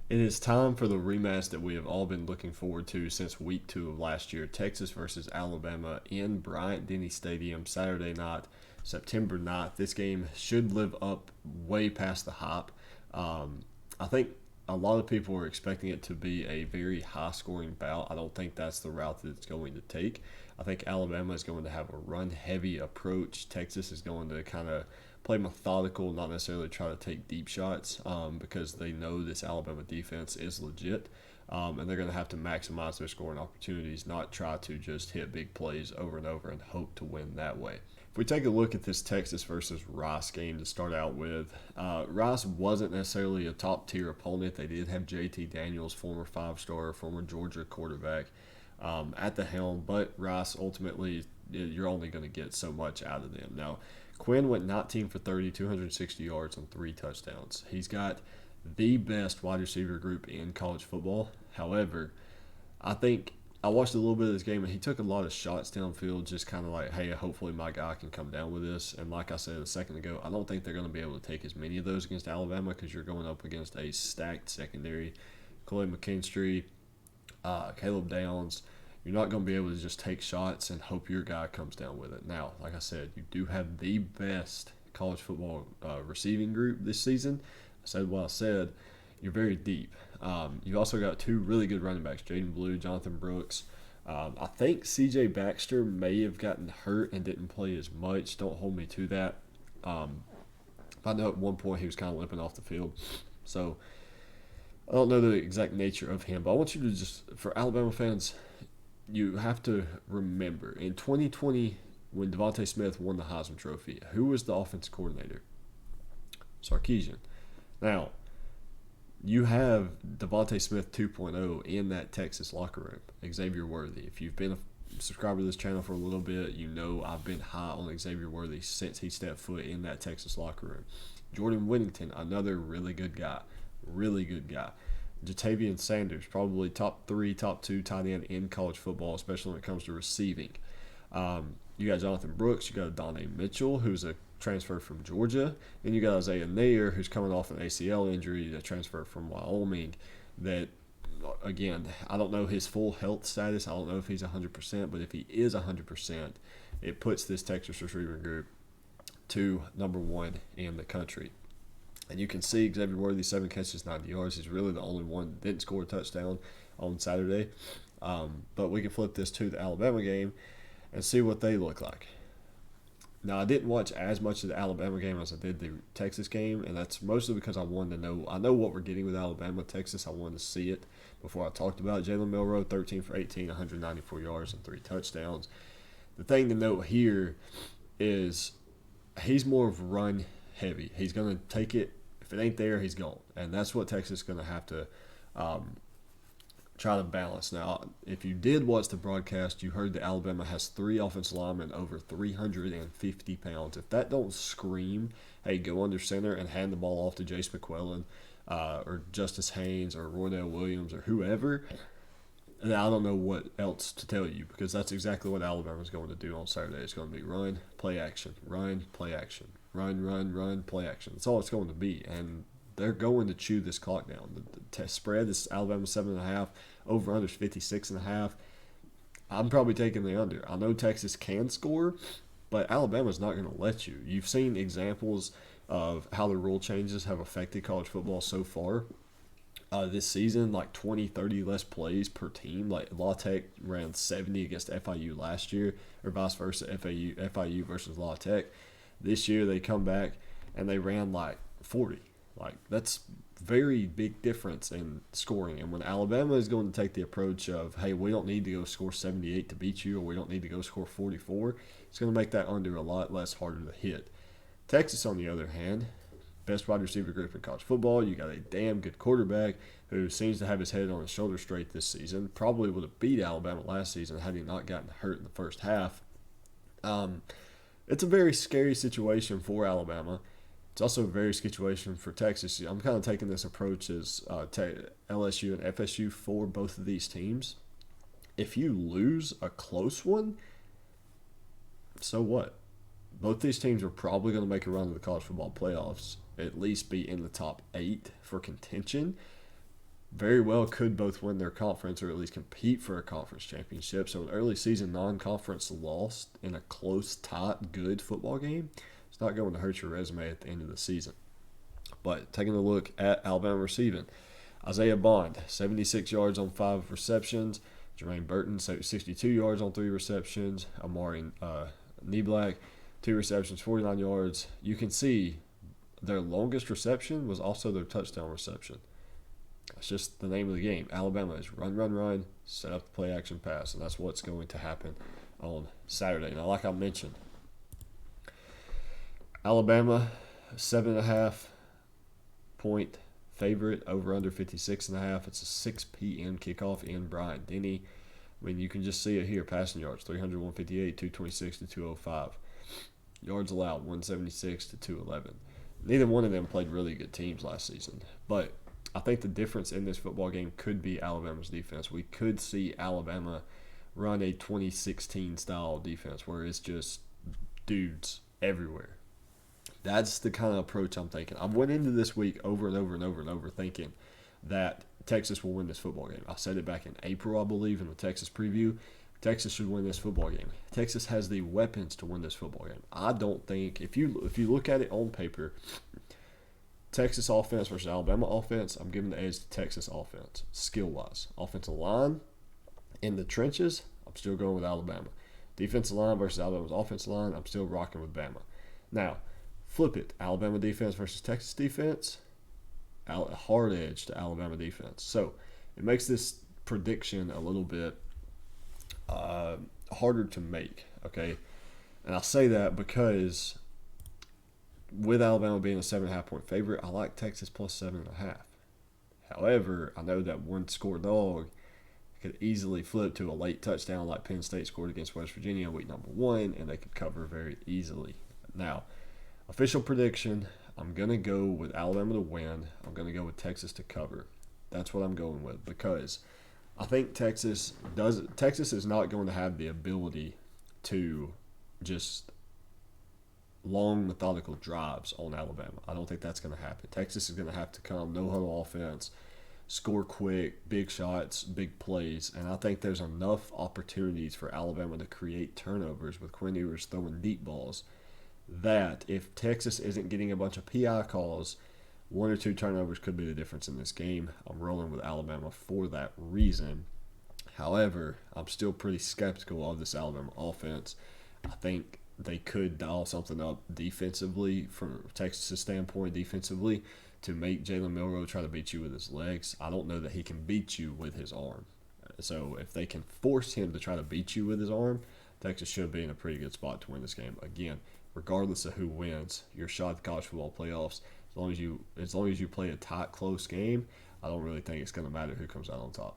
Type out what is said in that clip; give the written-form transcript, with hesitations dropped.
It is time for the rematch that we have all been looking forward to since week 2 of last year. Texas versus Alabama in Bryant Denny Stadium Saturday night, September 9th. This game should live up way past the hype. I think a lot of people are expecting it to be a very high scoring bout. I don't think that's the route that it's going to take. I think Alabama is going to have a run heavy approach. Texas is going to kind of play methodical, not necessarily try to take deep shots because they know this Alabama defense is legit. And they're going to have to maximize their scoring opportunities, not try to just hit big plays over and over and hope to win that way. If we take a look at this Texas versus Rice game to start out with, Rice wasn't necessarily a top tier opponent. They did have JT Daniels, former 5-star, former Georgia quarterback, at the helm, but Rice ultimately, you're only going to get so much out of them. Now, Quinn went 19 for 30, 260 yards, and 3 touchdowns. He's got the best wide receiver group in college football. However, I think I watched a little bit of this game and he took a lot of shots downfield, just kind of like, hey, hopefully my guy can come down with this. And like I said a second ago, I don't think they're going to be able to take as many of those against Alabama because you're going up against a stacked secondary. Clay McKinstry, Caleb Downs. You're not going to be able to just take shots and hope your guy comes down with it. Now, like I said, you do have the best college football receiving group this season. I said what I said. You're very deep. You've also got two really good running backs, Jaden Blue, Jonathan Brooks. I think C.J. Baxter may have gotten hurt and didn't play as much. Don't hold me to that. I know at one point he was kind of limping off the field. So I don't know the exact nature of him, but I want you to just, for Alabama fans, you have to remember in 2020 when Devontae Smith won the Heisman Trophy, who was the offensive coordinator? Sarkisian. Now, you have Devontae Smith 2.0 in that Texas locker room. Xavier Worthy. If you've been a subscriber to this channel for a little bit, you know I've been high on Xavier Worthy since he stepped foot in that Texas locker room. Jordan Whittington, another really good guy. Really good guy. Jatavian Sanders, probably top 3, top 2 tight end in college football, especially when it comes to receiving. You got Jonathan Brooks, you got Donnie Mitchell, who's a transfer from Georgia, and you got Isaiah Nair, who's coming off an ACL injury that transferred from Wyoming. That, again, I don't know his full health status. I don't know if he's 100%, but if he is 100%, it puts this Texas receiver group to number 1 in the country. And you can see Xavier Worthy, 7 catches, 90 yards. He's really the only one that didn't score a touchdown on Saturday. But we can flip this to the Alabama game and see what they look like. Now, I didn't watch as much of the Alabama game as I did the Texas game, and that's mostly because I wanted to know. I know what we're getting with Alabama, Texas. I wanted to see it before I talked about it. Jalen Milroe, 13 for 18, 194 yards, and 3 touchdowns. The thing to note here is he's more of run heavy. He's going to take it. If it ain't there, he's gone. And that's what Texas is going to have to try to balance. Now, if you did watch the broadcast, you heard that Alabama has 3 offensive linemen over 350 pounds. If that don't scream, hey, go under center and hand the ball off to Jace McClellan or Justice Haynes or Roydell Williams or whoever, and I don't know what else to tell you because that's exactly what Alabama's going to do on Saturday. It's going to be run, play action, run, play action, run, play action. That's all it's going to be, and they're going to chew this clock down. The spread is Alabama 7.5, over under 56.5. I'm probably taking the under. I know Texas can score, but Alabama's not going to let you. You've seen examples of how the rule changes have affected college football so far. This season, like 20, 30 less plays per team. Like La Tech ran 70 against FIU last year, or vice versa, FIU versus La Tech. This year they come back and they ran like 40. Like that's very big difference in scoring. And when Alabama is going to take the approach of, hey, we don't need to go score 78 to beat you, or we don't need to go score 44, it's going to make that under a lot less harder to hit. Texas, on the other hand, best wide receiver group in college football. You got a damn good quarterback who seems to have his head on his shoulder straight this season. Probably would have beat Alabama last season had he not gotten hurt in the first half. It's a very scary situation for Alabama. It's also a very situation for Texas. I'm kind of taking this approach as LSU and FSU for both of these teams. If you lose a close one, so what? Both these teams are probably going to make a run to the college football playoffs, at least be in the top 8 for contention. very well could both win their conference or at least compete for a conference championship. So an early season non-conference loss in a close, tight, good football game, it's not going to hurt your resume at the end of the season. But taking a look at Alabama receiving, Isaiah Bond, 76 yards on 5 receptions. Jermaine Burton, 62 yards on 3 receptions. Amari Neblack, 2 receptions, 49 yards. You can see their longest reception was also their touchdown reception. That's just the name of the game. Alabama is run, run, run, set up the play action pass, and that's what's going to happen on Saturday. Now, like I mentioned, Alabama, 7.5 point favorite, over under 56.5. It's a 6 p.m. kickoff in Bryant Denny. I mean, you can just see it here. Passing yards, 300, 158, 226 to 205. Yards allowed, 176 to 211. Neither one of them played really good teams last season, but I think the difference in this football game could be Alabama's defense. We could see Alabama run a 2016 style defense where it's just dudes everywhere. That's the kind of approach I'm thinking. I went into this week over and over and over and over thinking that Texas will win this football game. I said it back in April, I believe, in the Texas preview. Texas should win this football game. Texas has the weapons to win this football game. I don't think, if you look at it on paper, Texas offense versus Alabama offense, I'm giving the edge to Texas offense, skill-wise. Offensive line, in the trenches, I'm still going with Alabama. Defensive line versus Alabama's offensive line, I'm still rocking with Bama. Now, flip it. Alabama defense versus Texas defense, hard edge to Alabama defense. So it makes this prediction a little bit harder to make, okay? And I say that because with Alabama being a 7.5 point favorite, I like Texas plus 7.5. However, I know that one score dog could easily flip to a late touchdown like Penn State scored against West Virginia week number 1, and they could cover very easily. Now, official prediction, I'm going to go with Alabama to win. I'm going to go with Texas to cover. That's what I'm going with because I think Texas is not going to have the ability to just long, methodical drives on Alabama. I don't think that's going to happen. Texas is going to have to come no-huddle offense, score quick, big shots, big plays, and I think there's enough opportunities for Alabama to create turnovers with Quinn Ewers throwing deep balls that if Texas isn't getting a bunch of PI calls, 1 or 2 turnovers could be the difference in this game. I'm rolling with Alabama for that reason. However, I'm still pretty skeptical of this Alabama offense. I think they could dial something up defensively from Texas' standpoint defensively to make Jalen Milroe try to beat you with his legs. I don't know that he can beat you with his arm. So if they can force him to try to beat you with his arm, Texas should be in a pretty good spot to win this game. Again, regardless of who wins, your shot at the college football playoffs, as long as you play a tight, close game, I don't really think it's going to matter who comes out on top.